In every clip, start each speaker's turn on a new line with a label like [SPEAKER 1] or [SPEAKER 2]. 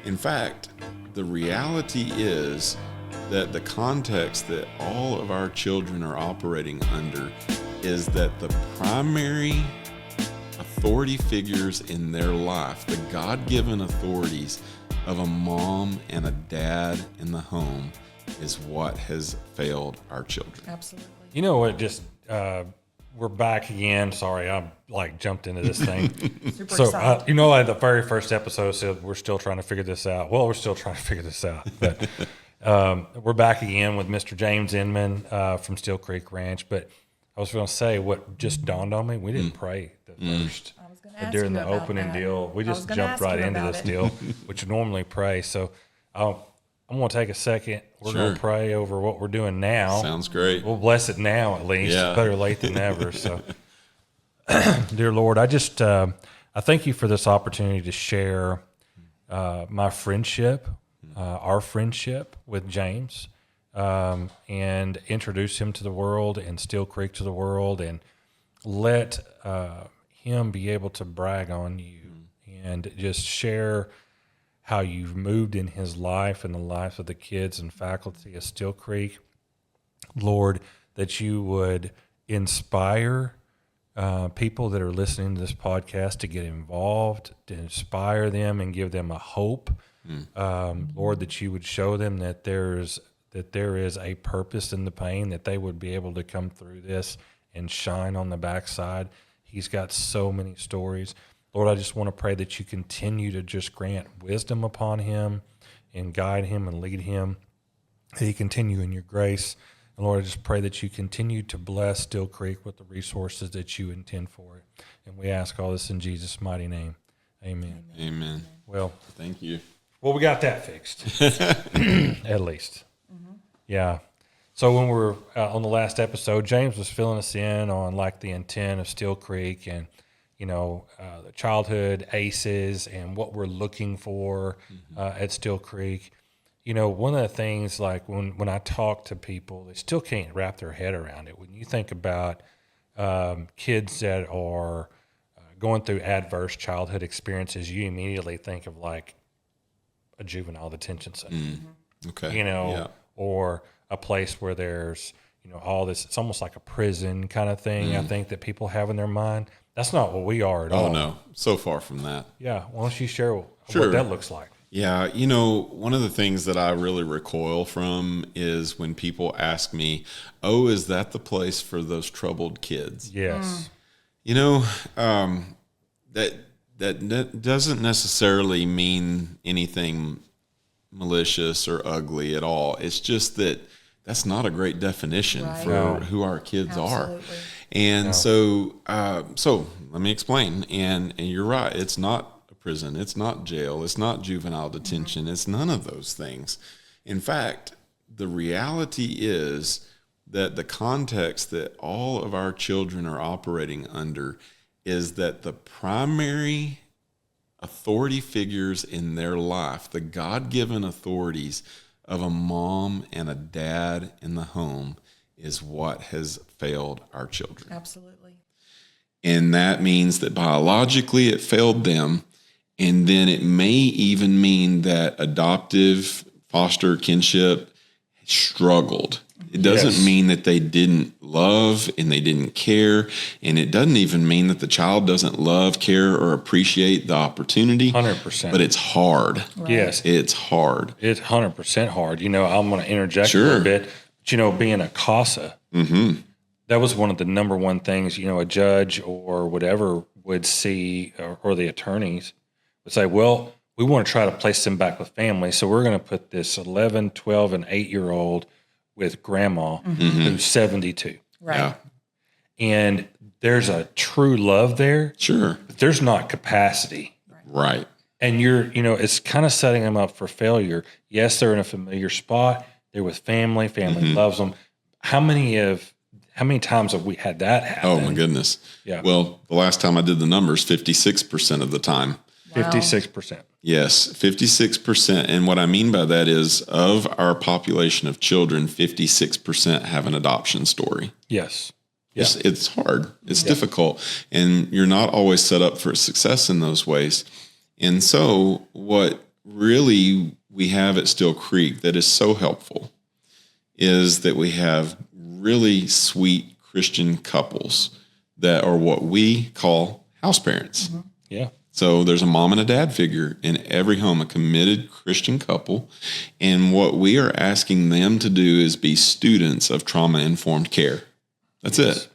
[SPEAKER 1] In fact, the reality is that the context that all of our children are operating under is that the primary authority figures in their life, the God-given authorities of a mom and a dad in the home, is what has failed our children.
[SPEAKER 2] Absolutely.
[SPEAKER 3] You know what? Just we're back again. Sorry, I jumped into this thing.
[SPEAKER 2] Super excited.
[SPEAKER 3] Like the very first episode said, we're still trying to figure this out. Well, we're still trying to figure this out, but we're back again with Mr. James Inman from Steel Creek Ranch. But I was going to say what just dawned on me: we didn't pray the first
[SPEAKER 2] I was going to ask
[SPEAKER 3] during
[SPEAKER 2] you
[SPEAKER 3] the
[SPEAKER 2] about
[SPEAKER 3] opening
[SPEAKER 2] that.
[SPEAKER 3] deal. We
[SPEAKER 2] I was
[SPEAKER 3] just
[SPEAKER 2] gonna
[SPEAKER 3] jumped
[SPEAKER 2] ask
[SPEAKER 3] right
[SPEAKER 2] you
[SPEAKER 3] into
[SPEAKER 2] about
[SPEAKER 3] this
[SPEAKER 2] it.
[SPEAKER 3] deal, which we normally pray. So I'm going to take a second. We're going to pray over what we're doing now.
[SPEAKER 1] Sounds great.
[SPEAKER 3] We'll bless it now, at least.
[SPEAKER 1] Yeah.
[SPEAKER 3] Better late than never. So, dear Lord, I just I thank you for this opportunity to share my friendship, our friendship with James, and introduce him to the world and Steel Creek to the world, and let him be able to brag on you and just share how you've moved in his life and the life of the kids and faculty of Steel Creek. Lord, that you would inspire people that are listening to this podcast to get involved, to inspire them and give them a hope. Lord, that you would show them that there is a purpose in the pain, that they would be able to come through this and shine on the backside. He's got so many stories. Lord, I just want to pray that you continue to just grant wisdom upon him and guide him and lead him, that he continue in your grace. And Lord, I just pray that you continue to bless Steel Creek with the resources that you intend for it. And we ask all this in Jesus' mighty name. Amen.
[SPEAKER 1] Amen.
[SPEAKER 3] Well,
[SPEAKER 1] Thank you.
[SPEAKER 3] we got that fixed, at least. Yeah. So when we were on the last episode, James was filling us in on the intent of Steel Creek and, the childhood ACEs and what we're looking for at Steel Creek. One of the things, when I talk to people, they still can't wrap their head around it. When you think about kids that are going through adverse childhood experiences, you immediately think of a juvenile detention center.
[SPEAKER 1] Okay.
[SPEAKER 3] Or a place where there's, all this, it's almost like a prison kind of thing, I think, that people have in their mind. That's not what we are at all.
[SPEAKER 1] Oh, no. So far from that.
[SPEAKER 3] Yeah. Why don't you share what
[SPEAKER 1] Sure.
[SPEAKER 3] that looks like?
[SPEAKER 1] Yeah, one of the things that I really recoil from is when people ask me, "Oh, is that the place for those troubled kids?"
[SPEAKER 3] Yes.
[SPEAKER 1] That doesn't necessarily mean anything malicious or ugly at all. It's just that's not a great definition for who our kids are. And so let me explain. And you're right. It's not a prison. It's not jail. It's not juvenile detention. It's none of those things. In fact, the reality is that the context that all of our children are operating under is that the primary authority figures in their life, the God-given authorities of a mom and a dad in the home, is what has failed our children.
[SPEAKER 2] Absolutely.
[SPEAKER 1] And that means that biologically it failed them. And then it may even mean that adoptive foster kinship struggled. It doesn't mean that they didn't love and they didn't care. And it doesn't even mean that the child doesn't love, care, or appreciate the opportunity.
[SPEAKER 3] 100%.
[SPEAKER 1] But it's hard.
[SPEAKER 2] Right.
[SPEAKER 3] Yes.
[SPEAKER 1] It's hard.
[SPEAKER 3] It's 100% hard. I'm going to interject a little bit. But, being a CASA, that was one of the number one things, a judge or whatever would see, or the attorneys would say, well, we want to try to place them back with family. So we're going to put this 11, 12, and 8-year-old with grandma who's 72.
[SPEAKER 2] Right.
[SPEAKER 1] Yeah.
[SPEAKER 3] And there's a true love there.
[SPEAKER 1] Sure.
[SPEAKER 3] But there's not capacity.
[SPEAKER 1] Right.
[SPEAKER 3] And it's kind of setting them up for failure. Yes, they're in a familiar spot. They're with family. Family loves them. How many times have we had that happen?
[SPEAKER 1] Oh, my goodness.
[SPEAKER 3] Yeah.
[SPEAKER 1] Well, the last time I did the numbers, 56% of the time.
[SPEAKER 3] 56%.
[SPEAKER 1] Yes, 56%. And what I mean by that is of our population of children, 56% have an adoption story.
[SPEAKER 3] Yes.
[SPEAKER 1] It's hard. It's difficult. And you're not always set up for success in those ways. And so what really we have at Still Creek that is so helpful is that we have really sweet Christian couples that are what we call house parents.
[SPEAKER 3] Yeah.
[SPEAKER 1] So there's a mom and a dad figure in every home, a committed Christian couple. And what we are asking them to do is be students of trauma-informed care. That's it.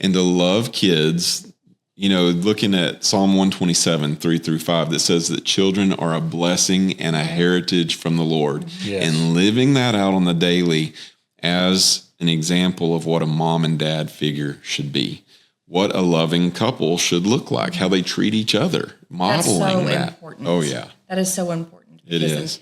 [SPEAKER 1] And to love kids, looking at Psalm 127, 3-5, that says that children are a blessing and a heritage from the Lord.
[SPEAKER 3] Yes.
[SPEAKER 1] And living that out on the daily as an example of what a mom and dad figure should be. What a loving couple should look like, how they treat each other, modeling
[SPEAKER 2] That's so
[SPEAKER 1] that.
[SPEAKER 2] important.
[SPEAKER 1] Oh, yeah.
[SPEAKER 2] That is so important.
[SPEAKER 1] It is.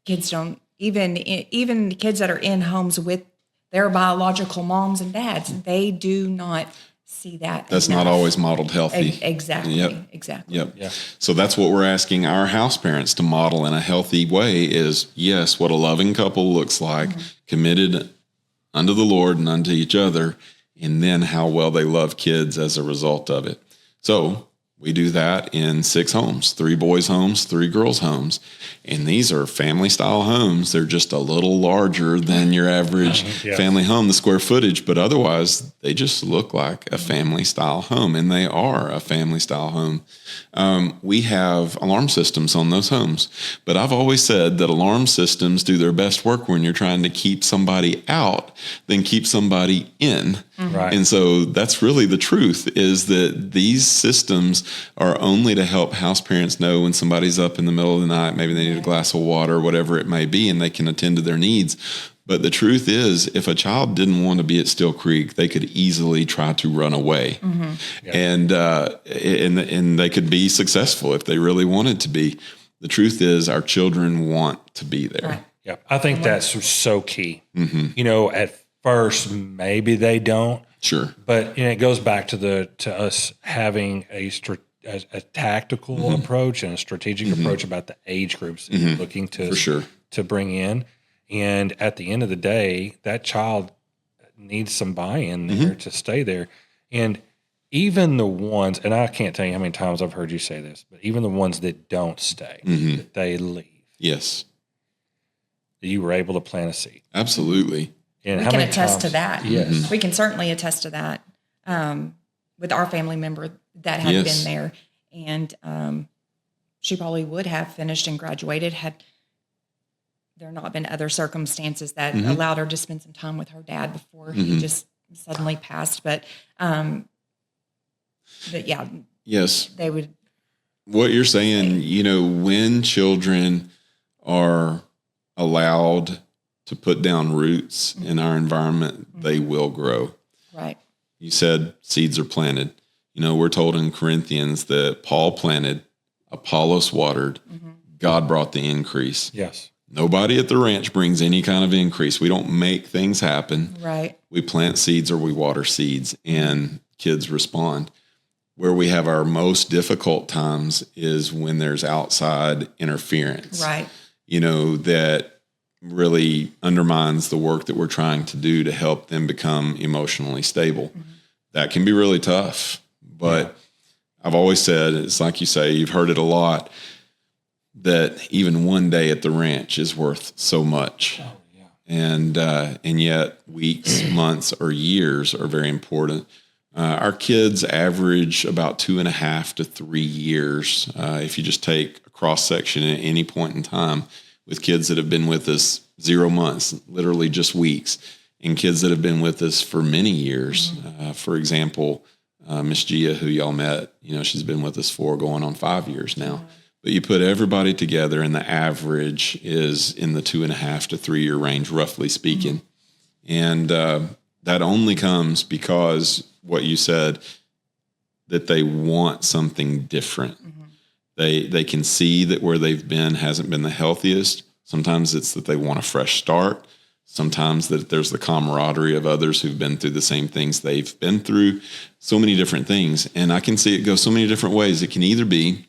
[SPEAKER 2] Kids don't, even the kids that are in homes with their biological moms and dads, they do not see that.
[SPEAKER 1] That's not always modeled healthy.
[SPEAKER 2] Exactly.
[SPEAKER 1] Yep.
[SPEAKER 2] Exactly.
[SPEAKER 1] Yep.
[SPEAKER 3] Yeah.
[SPEAKER 1] So that's what we're asking our house parents to model in a healthy way is, yes, what a loving couple looks like, committed unto the Lord and unto each other, and then how well they love kids as a result of it. So we do that in 6 homes, 3 boys' homes, 3 girls' homes. And these are family-style homes. They're just a little larger than your average family home, the square footage. But otherwise, they just look like a family-style home. And they are a family-style home. We have alarm systems on those homes. But I've always said that alarm systems do their best work when you're trying to keep somebody out than keep somebody in.
[SPEAKER 3] Right.
[SPEAKER 1] And so that's really the truth, is that these systems are only to help house parents know when somebody's up in the middle of the night, maybe they need a glass of water, whatever it may be, and they can attend to their needs. But the truth is, if a child didn't want to be at Still Creek, they could easily try to run away. And they could be successful if they really wanted to be. The truth is, our children want to be there.
[SPEAKER 2] Right.
[SPEAKER 3] Yeah. I think that's so key. At first, maybe they don't.
[SPEAKER 1] Sure.
[SPEAKER 3] But it goes back to us having a tactical approach and a strategic approach about the age groups that we're looking to
[SPEAKER 1] For sure.
[SPEAKER 3] to bring in. And at the end of the day, that child needs some buy-in there to stay there. And even the ones, and I can't tell you how many times I've heard you say this, but even the ones that don't stay, that they leave,
[SPEAKER 1] Yes.
[SPEAKER 3] you were able to plant a seed.
[SPEAKER 1] Absolutely.
[SPEAKER 3] And
[SPEAKER 2] We
[SPEAKER 3] how
[SPEAKER 2] can
[SPEAKER 3] many
[SPEAKER 2] attest to
[SPEAKER 3] times-
[SPEAKER 2] that.
[SPEAKER 3] Yes.
[SPEAKER 2] We can certainly attest to that with our family member that had
[SPEAKER 1] Yes.
[SPEAKER 2] been there. And she probably would have finished and graduated had there not been other circumstances that allowed her to spend some time with her dad before he just suddenly passed. But yeah,
[SPEAKER 1] Yes.
[SPEAKER 2] they would.
[SPEAKER 1] What you're saying, when children are allowed to put down roots in our environment, they will grow.
[SPEAKER 2] Right.
[SPEAKER 1] You said seeds are planted. We're told in Corinthians that Paul planted, Apollos watered, God brought the increase.
[SPEAKER 3] Yes.
[SPEAKER 1] Nobody at the ranch brings any kind of increase. We don't make things happen.
[SPEAKER 2] Right.
[SPEAKER 1] We plant seeds or we water seeds, and kids respond. Where we have our most difficult times is when there's outside interference.
[SPEAKER 2] Right.
[SPEAKER 1] That really undermines the work that we're trying to do to help them become emotionally stable. That can be really tough. But I've always said, it's like you say, you've heard it a lot, that even one day at the ranch is worth so much.
[SPEAKER 3] Oh, yeah.
[SPEAKER 1] And yet weeks, months, or years are very important. Our kids average about 2.5 to 3 years. If you just take a cross section at any point in time, with kids that have been with us 0 months, literally just weeks, and kids that have been with us for many years. For example, Miss Gia, who y'all met, she's been with us for going on 5 years now. But you put everybody together, and the average is in the 2.5 to 3 year range, roughly speaking. And that only comes because what you said, that they want something different. They can see that where they've been hasn't been the healthiest. Sometimes it's that they want a fresh start. Sometimes that there's the camaraderie of others who've been through the same things they've been through. So many different things. And I can see it go so many different ways. It can either be,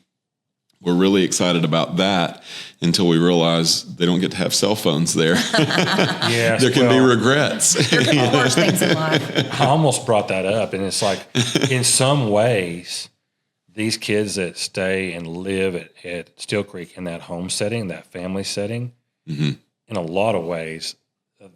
[SPEAKER 1] we're really excited about that until we realize they don't get to have cell phones there.
[SPEAKER 3] Yes,
[SPEAKER 1] There can be regrets.
[SPEAKER 2] There can be worse things in life.
[SPEAKER 3] I almost brought that up, and it's like, in some ways, these kids that stay and live at Steel Creek in that home setting, that family setting, in a lot of ways,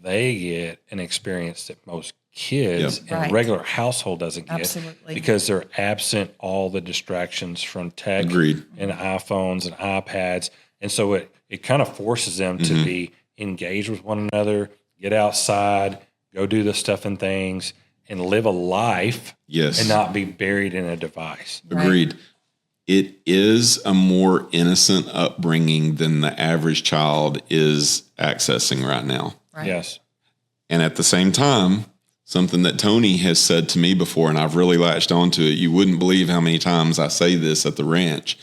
[SPEAKER 3] they get an experience that most kids in a regular household doesn't get.
[SPEAKER 2] Absolutely.
[SPEAKER 3] Because they're absent all the distractions from tech
[SPEAKER 1] Agreed.
[SPEAKER 3] and iPhones and iPads. And so it kind of forces them to be engaged with one another, get outside, go do the stuff and things, and live a life and not be buried in a device.
[SPEAKER 1] Agreed. It is a more innocent upbringing than the average child is accessing right now.
[SPEAKER 2] Right.
[SPEAKER 3] Yes.
[SPEAKER 1] And at the same time, something that Tony has said to me before, and I've really latched onto it, you wouldn't believe how many times I say this at the ranch,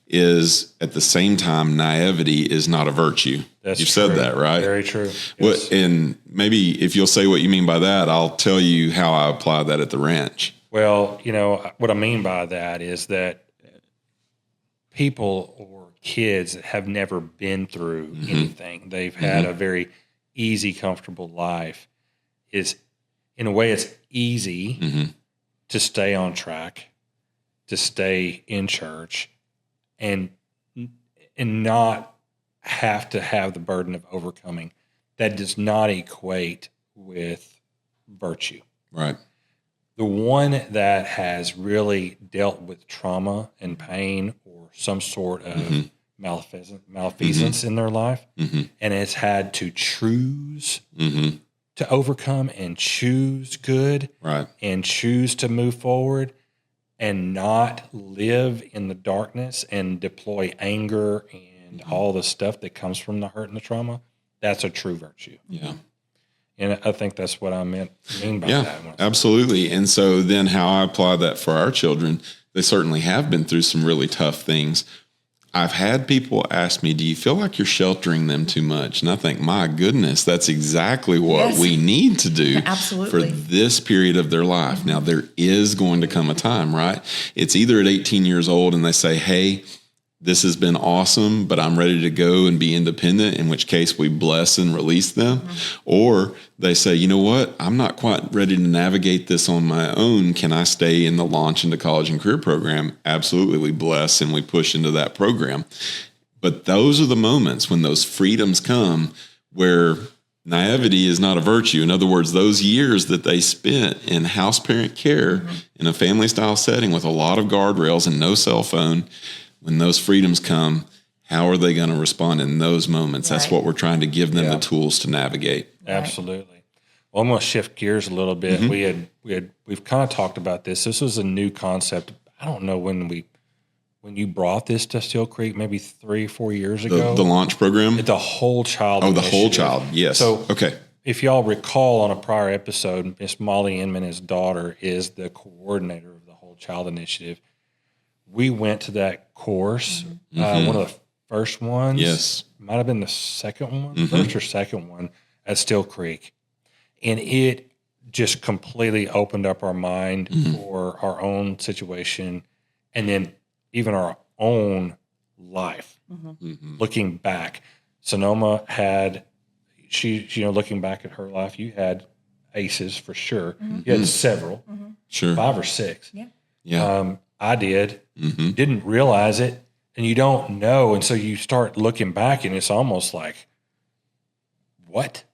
[SPEAKER 1] is at the same time, naivety is not a virtue.
[SPEAKER 3] That's
[SPEAKER 1] You've
[SPEAKER 3] true.
[SPEAKER 1] said that, right?
[SPEAKER 3] Very true. Yes.
[SPEAKER 1] What, and maybe if you'll say what you mean by that, I'll tell you how I apply that at the ranch.
[SPEAKER 3] Well, what I mean by that is that people or kids that have never been through anything, they've had a very easy, comfortable life, is in a way it's easy to stay on track, to stay in church, and not have to have the burden of overcoming. That does not equate with virtue.
[SPEAKER 1] Right.
[SPEAKER 3] The one that has really dealt with trauma and pain or some sort of malfeasance in their life and has had to choose to overcome and choose good and choose to move forward and not live in the darkness and deploy anger and all the stuff that comes from the hurt and the trauma, that's a true virtue.
[SPEAKER 1] Yeah.
[SPEAKER 3] And I think that's what I mean by that.
[SPEAKER 1] Yeah, absolutely. And so then how I apply that for our children, they certainly have been through some really tough things. I've had people ask me, do you feel like you're sheltering them too much? And I think, my goodness, that's exactly what we need to do for this period of their life. Now, there is going to come a time, right? It's either at 18 years old and they say, hey, this has been awesome, but I'm ready to go and be independent, in which case we bless and release them. Or they say, you know what, I'm not quite ready to navigate this on my own. Can I stay in the Launch into College and Career program? Absolutely, we bless and we push into that program. But those are the moments when those freedoms come where naivety is not a virtue. In other words, those years that they spent in house parent care in a family style setting with a lot of guardrails and no cell phone, when those freedoms come, how are they going to respond in those moments? That's what we're trying to give them the tools to navigate.
[SPEAKER 3] Absolutely. Well, I'm going to shift gears a little bit. We've kind of talked about this. This was a new concept. I don't know when you brought this to Steel Creek, maybe 3 or 4 years ago.
[SPEAKER 1] The launch program?
[SPEAKER 3] The whole child.
[SPEAKER 1] Oh, the whole child. Yes.
[SPEAKER 3] So,
[SPEAKER 1] okay.
[SPEAKER 3] If y'all recall on a prior episode, Miss Molly Inman, his daughter, is the coordinator of the whole child initiative. We went to that course, one of the first ones.
[SPEAKER 1] Yes.
[SPEAKER 3] Might have been the second one, first or second one at Steel Creek. And it just completely opened up our mind for our own situation and then even our own life. Looking back, Sonoma had, looking back at her life, you had aces for sure. You had several, 5 or 6.
[SPEAKER 1] Yeah.
[SPEAKER 3] I did, didn't realize it, and you don't know. And so you start looking back, and it's almost like, what?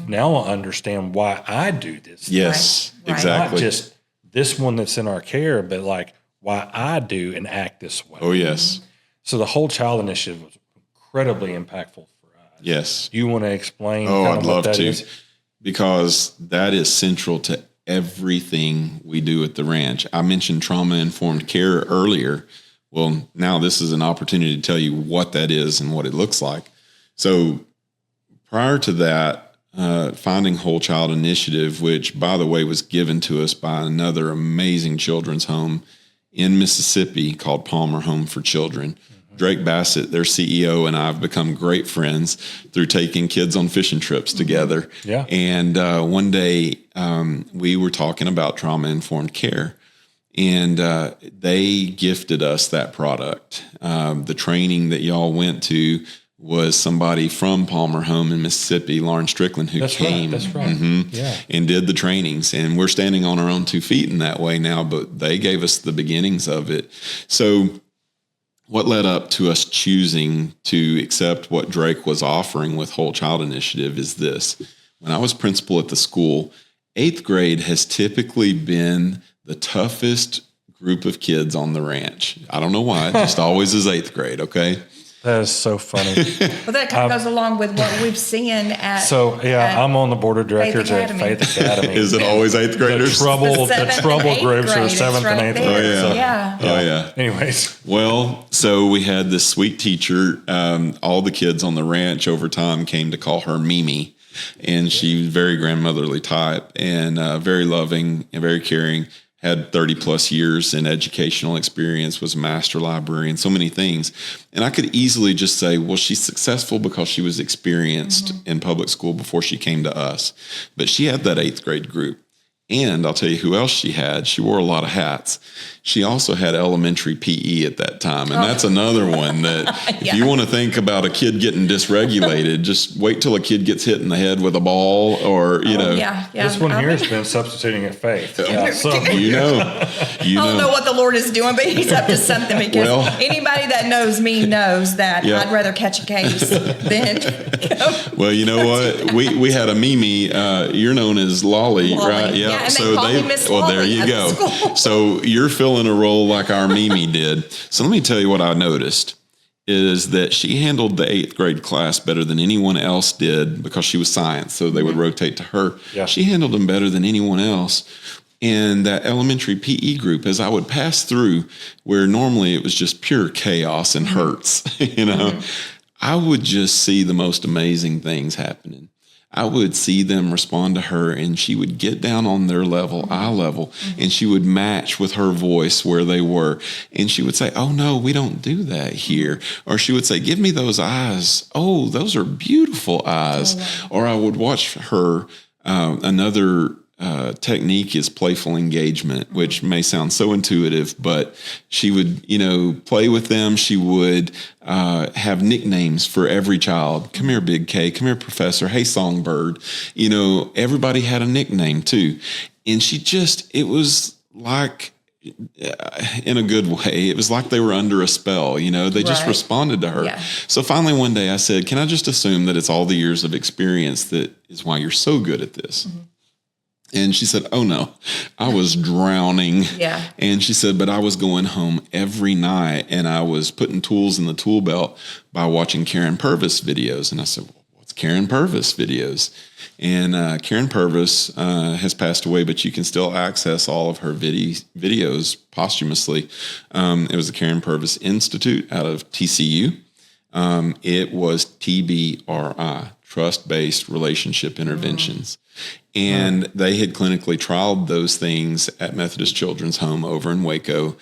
[SPEAKER 3] Now I understand why I do this.
[SPEAKER 1] Yes, exactly.
[SPEAKER 3] Not just this one that's in our care, but like why I do and act this way.
[SPEAKER 1] Oh, yes.
[SPEAKER 3] So the whole child initiative was incredibly impactful for us.
[SPEAKER 1] Yes.
[SPEAKER 3] You want to explain?
[SPEAKER 1] Oh,
[SPEAKER 3] kind
[SPEAKER 1] I'd
[SPEAKER 3] of
[SPEAKER 1] love
[SPEAKER 3] what that
[SPEAKER 1] to.
[SPEAKER 3] is?
[SPEAKER 1] Because that is central to everything we do at the ranch. I mentioned trauma-informed care earlier. Well, now this is an opportunity to tell you what that is and what it looks like. So prior to that, Finding Whole Child Initiative, which, by the way, was given to us by another amazing children's home in Mississippi called Palmer Home for Children. Drake Bassett, their CEO, and I have become great friends through taking kids on fishing trips together.
[SPEAKER 3] Yeah.
[SPEAKER 1] And one day we were talking about trauma-informed care, and they gifted us that product. The training that y'all went to was somebody from Palmer Home in Mississippi, Lauren Strickland, who came and did the trainings. And we're standing on our own 2 feet in that way now, but they gave us the beginnings of it. So what led up to us choosing to accept what Drake was offering with Whole Child Initiative is this. When I was principal at the school, 8th grade has typically been the toughest group of kids on the ranch. I don't know why. It just always is 8th grade, okay?
[SPEAKER 3] That is so funny.
[SPEAKER 2] Well, that kind of goes along with what we've seen at.
[SPEAKER 3] I'm on the board of directors at Faith Academy.
[SPEAKER 1] Is it always 8th graders?
[SPEAKER 3] The trouble groups are 7th and 8th graders.
[SPEAKER 1] Oh, yeah.
[SPEAKER 3] Anyways.
[SPEAKER 1] Well, so we had this sweet teacher. All the kids on the ranch over time came to call her Mimi. And she was very grandmotherly type and very loving and very caring. Had 30 plus years in educational experience, was a master librarian, so many things. And I could easily just say, well, she's successful because she was experienced in public school before she came to us. But she had that 8th grade group. And I'll tell you who else she had. She wore a lot of hats. She also had elementary PE at that time. And that's another one that if you want to think about a kid getting dysregulated, just wait till a kid gets hit in the head with a ball or,
[SPEAKER 3] This one here has been substituting at Faith.
[SPEAKER 1] You know.
[SPEAKER 2] I don't know what the Lord is doing, but he's up to something because anybody that knows me knows that I'd rather catch a case than
[SPEAKER 1] Well, you know what? We had a Mimi. You're known as Lolly, right?
[SPEAKER 2] Yeah. And so
[SPEAKER 1] there you go. So you're filling a role like our Mimi did. So let me tell you what I noticed is that she handled the 8th grade class better than anyone else did because she was science. So they would rotate to her. Yeah. She handled them better than anyone else. And that elementary PE group, as I would pass through where normally it was just pure chaos and hurts, I would just see the most amazing things happening. I would see them respond to her and she would get down on their level, eye level, and she would match with her voice where they were. And she would say, oh, no, we don't do that here. Or she would say, give me those eyes. Oh, those are beautiful eyes. Oh, wow. Or I would watch her. Another technique is playful engagement, which may sound so intuitive, but she would, play with them. She would have nicknames for every child. Come here, Big K. Come here, Professor. Hey, Songbird. Everybody had a nickname too. And it was like, in a good way, it was like they were under a spell. They just responded to her. Yeah. So finally one day I said, can I just assume that it's all the years of experience that is why you're so good at this? Mm-hmm. And she said, oh, no, I was drowning. Yeah. And she said, but I was going home every night and I was putting tools in the tool belt by watching Karen Purvis videos. And I said, well, what's Karen Purvis videos? And Karen Purvis has passed away, but you can still access all of her videos posthumously. It was the Karen Purvis Institute out of TCU. It was TBRI, Trust-Based Relationship Interventions. And they had clinically trialed those things at Methodist Children's Home over in Waco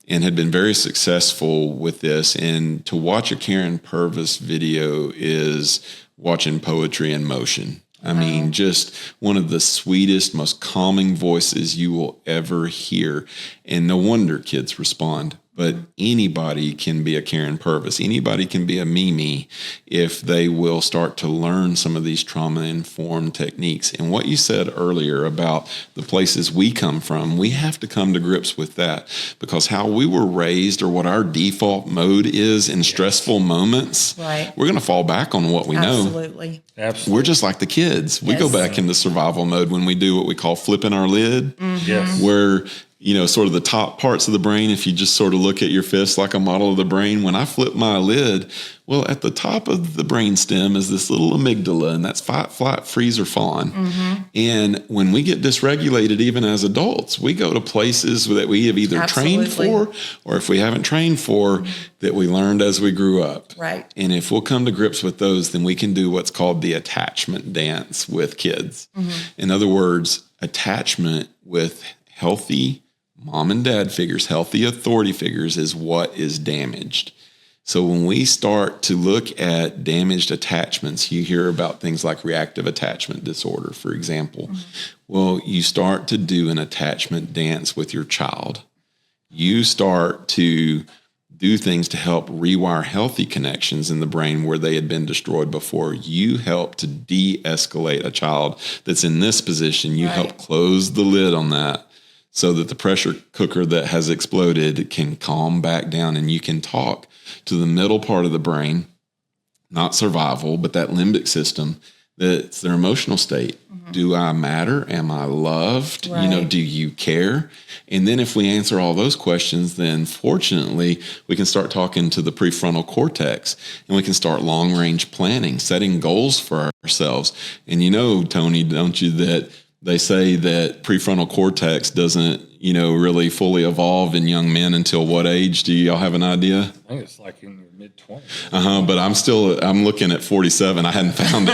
[SPEAKER 1] and had been very successful with this. And to watch a Karen Purvis video is watching poetry in motion. I mean, just one of the sweetest, most calming voices you will ever hear. And no wonder kids respond. But anybody can be a Karen Purvis. Anybody can be a Mimi if they will start to learn some of these trauma-informed techniques. And what you said earlier about the places we come from, we have to come to grips with that because how we were raised or what our default mode is in stressful moments, we're going to fall back on what we know.
[SPEAKER 2] Absolutely.
[SPEAKER 1] We're just like the kids. We go back into survival mode when we do what we call flipping our lid, where sort of the top parts of the brain, if you just sort of look at your fist like a model of the brain, when I flip my lid, well, at the top of the brain stem is this little amygdala, and that's fight, flight, freeze, or fawn. Mm-hmm. And when we get dysregulated, even as adults, we go to places that we have either trained for, or if we haven't trained for, that we learned as we grew up.
[SPEAKER 2] Right.
[SPEAKER 1] And if we'll come to grips with those, then we can do what's called the attachment dance with kids. Mm-hmm. In other words, attachment with healthy mom and dad figures, healthy authority figures, is what is damaged. So when we start to look at damaged attachments, you hear about things like reactive attachment disorder, for example. Mm-hmm. Well, you start to do an attachment dance with your child. You start to do things to help rewire healthy connections in the brain where they had been destroyed before. You help to de-escalate a child that's in this position. You help close the lid on that so that the pressure cooker that has exploded can calm back down, and you can talk to the middle part of the brain, not survival, but that limbic system, that's their emotional state. Do I matter? Am I loved? Do you care? And then if we answer all those questions, then fortunately we can start talking to the prefrontal cortex, and we can start long range planning, setting goals for ourselves. And Tony, don't you, that they say that prefrontal cortex doesn't, really fully evolve in young men until what age? Do y'all have an idea?
[SPEAKER 3] I think it's like in your mid-20s.
[SPEAKER 1] But I'm looking at 47. I hadn't found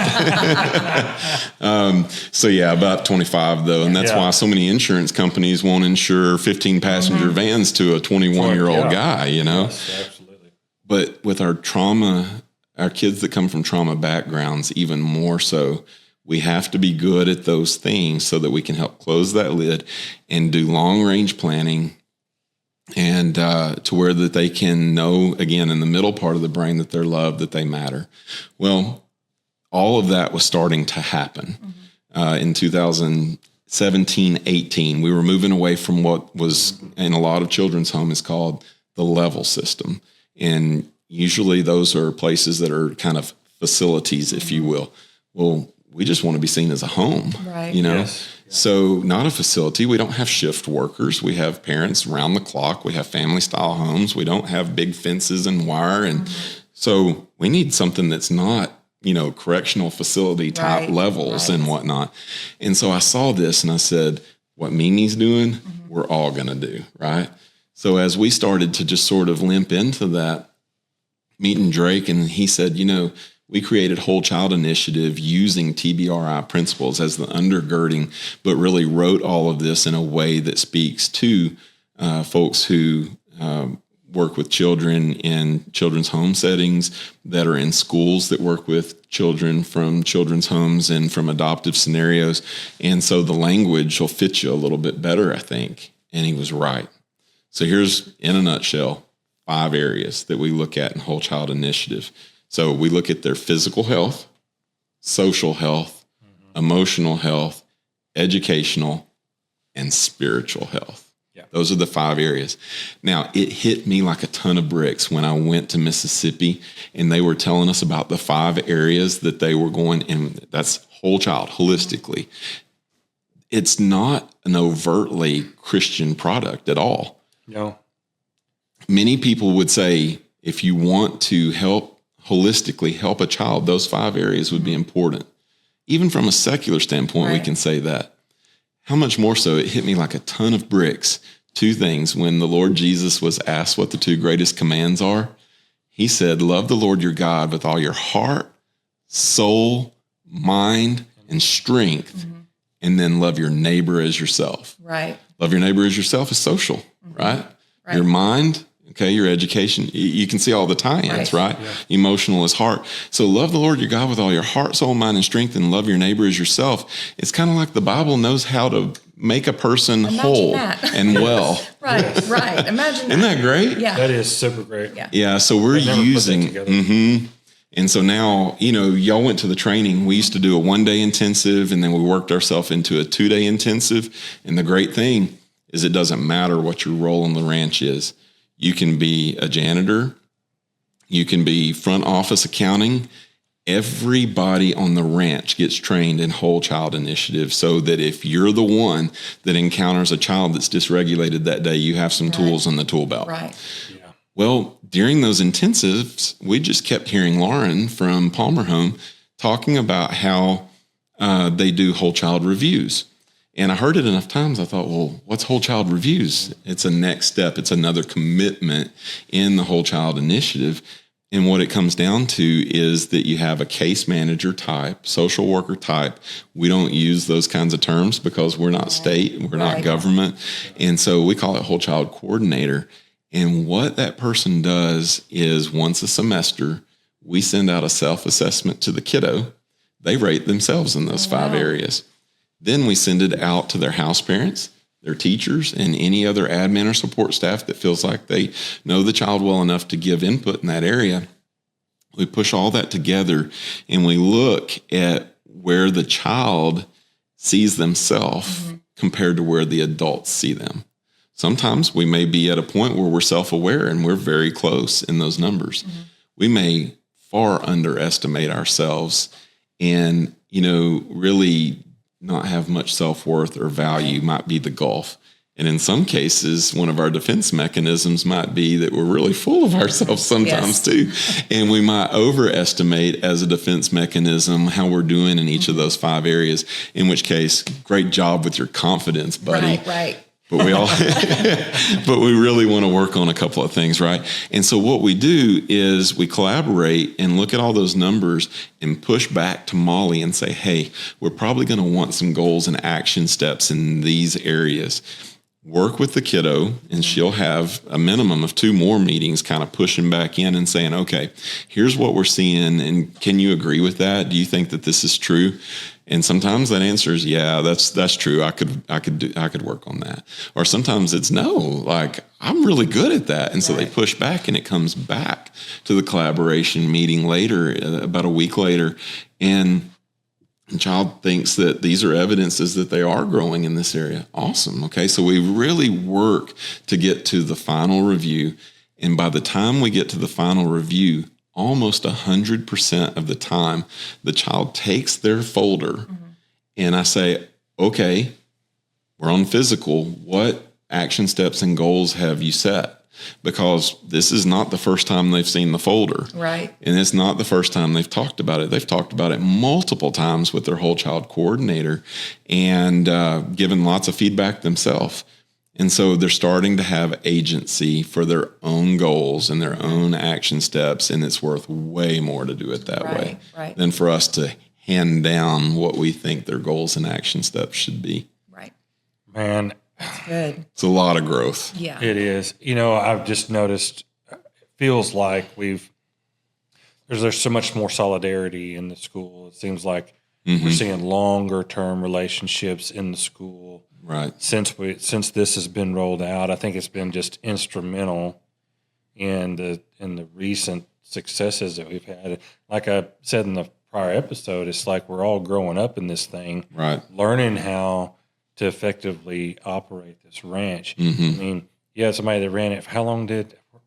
[SPEAKER 1] it. So yeah, about 25 though. And that's why so many insurance companies won't insure 15 passenger vans to a 21-year-old guy,
[SPEAKER 3] Yes, absolutely.
[SPEAKER 1] But with our trauma, our kids that come from trauma backgrounds, even more so, we have to be good at those things so that we can help close that lid and do long range planning, and to where that they can know, again, in the middle part of the brain, that they're loved, that they matter. Well, all of that was starting to happen. In 2017, 18, we were moving away from what was in a lot of children's home is called the level system. And usually those are places that are kind of facilities, if you will. Well, we just want to be seen as a home,
[SPEAKER 2] right?
[SPEAKER 3] Yes.
[SPEAKER 1] So not a facility. We don't have shift workers. We have parents round the clock. We have family style homes. We don't have big fences and wire. And so we need something that's not, correctional facility type levels and whatnot. And so I saw this and I said, what Mimi's doing, we're all going to do, right? So as we started to just sort of limp into that, meeting Drake, and he said, we created Whole Child Initiative using TBRI principles as the undergirding, but really wrote all of this in a way that speaks to folks who work with children in children's home settings, that are in schools that work with children from children's homes and from adoptive scenarios. And so the language will fit you a little bit better, I think. And he was right. So here's, in a nutshell, 5 areas that we look at in Whole Child Initiative. So we look at their physical health, social health, emotional health, educational, and spiritual health. Yeah. Those are the 5 areas. Now, it hit me like a ton of bricks when I went to Mississippi and they were telling us about the 5 areas that they were going, and that's whole child, holistically. It's not an overtly Christian product at all.
[SPEAKER 3] No.
[SPEAKER 1] Many people would say, if you want to holistically help a child, those 5 areas would be important. Even from a secular standpoint, we can say that. How much more so, it hit me like a ton of bricks. 2 things. When the Lord Jesus was asked what the 2 greatest commands are, he said, love the Lord your God with all your heart, soul, mind, and strength, and then love your neighbor as yourself.
[SPEAKER 2] Right.
[SPEAKER 1] Love your neighbor as yourself is social, right? Your mind, okay, your education, you can see all the tie-ins, right? Yeah. Emotional is heart. So love the Lord your God with all your heart, soul, mind, and strength, and love your neighbor as yourself. It's kind of like the Bible knows how to make a person whole and well.
[SPEAKER 2] Right. Imagine that.
[SPEAKER 1] Isn't that great?
[SPEAKER 2] Yeah.
[SPEAKER 3] That is super great.
[SPEAKER 1] Yeah, so we're using... And so now, y'all went to the training. We used to do a 1-day intensive, and then we worked ourselves into a 2-day intensive. And the great thing is it doesn't matter what your role on the ranch is. You can be a janitor. You can be front office accounting. Everybody on the ranch gets trained in Whole Child Initiative, so that if you're the one that encounters a child that's dysregulated that day, you have some tools in the tool belt.
[SPEAKER 2] Right.
[SPEAKER 3] Yeah.
[SPEAKER 1] Well, during those intensives, we just kept hearing Lauren from Palmer Home talking about how they do whole child reviews. And I heard it enough times, I thought, well, what's whole child reviews? It's a next step. It's another commitment in the Whole Child Initiative. And what it comes down to is that you have a case manager type, social worker type. We don't use those kinds of terms because we're not state, we're not government. And so we call it whole child coordinator. And what that person does is once a semester, we send out a self-assessment to the kiddo. They rate themselves in those 5 areas. Then we send it out to their house parents, their teachers, and any other admin or support staff that feels like they know the child well enough to give input in that area. We push all that together and we look at where the child sees themselves compared to where the adults see them. Sometimes we may be at a point where we're self-aware and we're very close in those numbers. We may far underestimate ourselves and, really not have much self-worth or value might be the gulf. And in some cases, one of our defense mechanisms might be that we're really full of ourselves sometimes too. And we might overestimate as a defense mechanism how we're doing in each of those 5 areas, in which case, great job with your confidence, buddy.
[SPEAKER 2] Right.
[SPEAKER 1] But but we really want to work on a couple of things, right? And so what we do is we collaborate and look at all those numbers and push back to Molly and say, hey, we're probably going to want some goals and action steps in these areas. Work with the kiddo, and she'll have a minimum of 2 more meetings kind of pushing back in and saying, okay, here's what we're seeing, and can you agree with that? Do you think that this is true? And sometimes that answer is, yeah, that's true. I could work on that. Or sometimes it's no, like I'm really good at that. And so they push back, and it comes back to the collaboration meeting later, about a week later. And the child thinks that these are evidences that they are growing in this area. Awesome. Okay. So we really work to get to the final review. And by the time we get to the final review, almost 100% of the time, the child takes their folder and I say, okay, we're on physical. What action steps and goals have you set? Because this is not the first time they've seen the folder.
[SPEAKER 2] Right.
[SPEAKER 1] And it's not the first time they've talked about it. They've talked about it multiple times with their whole child coordinator and given lots of feedback themselves. And so they're starting to have agency for their own goals and their own action steps. And it's worth way more to do it that way than for us to hand down what we think their goals and action steps should be.
[SPEAKER 2] Right.
[SPEAKER 3] Man,
[SPEAKER 2] that's good.
[SPEAKER 1] It's a lot of growth.
[SPEAKER 2] Yeah.
[SPEAKER 3] It is. I've just noticed, it feels like there's so much more solidarity in the school. It seems like we're seeing longer term relationships in the school.
[SPEAKER 1] Right.
[SPEAKER 3] Since this has been rolled out, I think it's been just instrumental in the recent successes that we've had. Like I said in the prior episode, it's like we're all growing up in this thing,
[SPEAKER 1] right?
[SPEAKER 3] Learning how to effectively operate this ranch. I mean, you had somebody that ran it. How long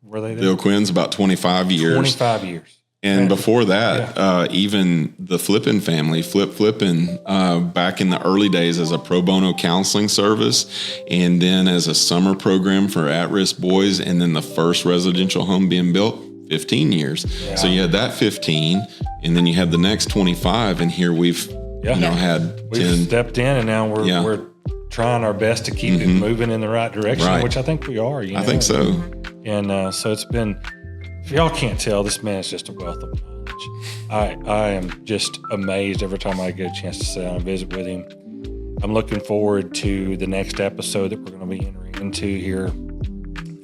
[SPEAKER 3] were they there?
[SPEAKER 1] Bill Quinn's about 25 years.
[SPEAKER 3] 25 years.
[SPEAKER 1] And before that, even the Flippin family, Flippin, back in the early days as a pro bono counseling service, and then as a summer program for at-risk boys, and then the first residential home being built, 15 years. Yeah. So you had that 15, and then you had the next 25, and here we've had 10.
[SPEAKER 3] Stepped in, and now we're trying our best to keep it moving in the right direction, which I think we are.
[SPEAKER 1] I think so.
[SPEAKER 3] And so it's been. If y'all can't tell, this man is just a wealth of knowledge. I am just amazed every time I get a chance to sit down and visit with him. I'm looking forward to the next episode that we're going to be entering into here,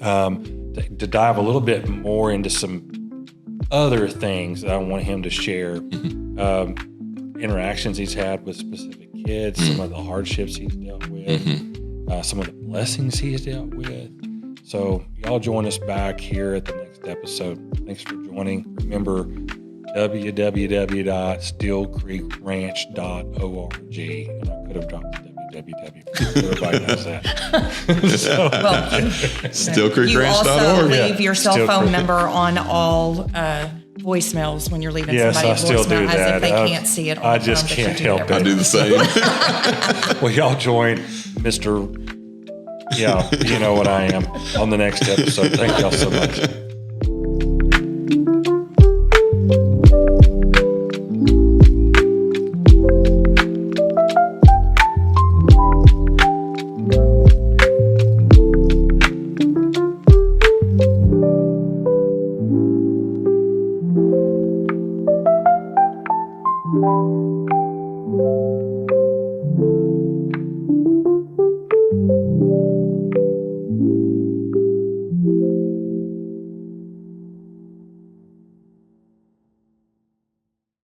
[SPEAKER 3] to dive a little bit more into some other things that I want him to share. Interactions he's had with specific kids, some of the hardships he's dealt with, some of the blessings he's dealt with. So y'all join us back here at the next episode. Thanks for joining. Remember, www.steelcreekranch.org. And I could have dropped the www. Everybody knows that.
[SPEAKER 1] SteelCreekRanch.org.
[SPEAKER 2] You also leave your cell phone number on all voicemails when you're leaving somebody a voicemail, as if they can't see it on
[SPEAKER 3] I
[SPEAKER 2] the
[SPEAKER 3] just
[SPEAKER 2] phone,
[SPEAKER 3] can't help it.
[SPEAKER 1] I do the same.
[SPEAKER 3] Well, y'all join Mr. Yeah, you know what I am on the next episode. Thank y'all so much.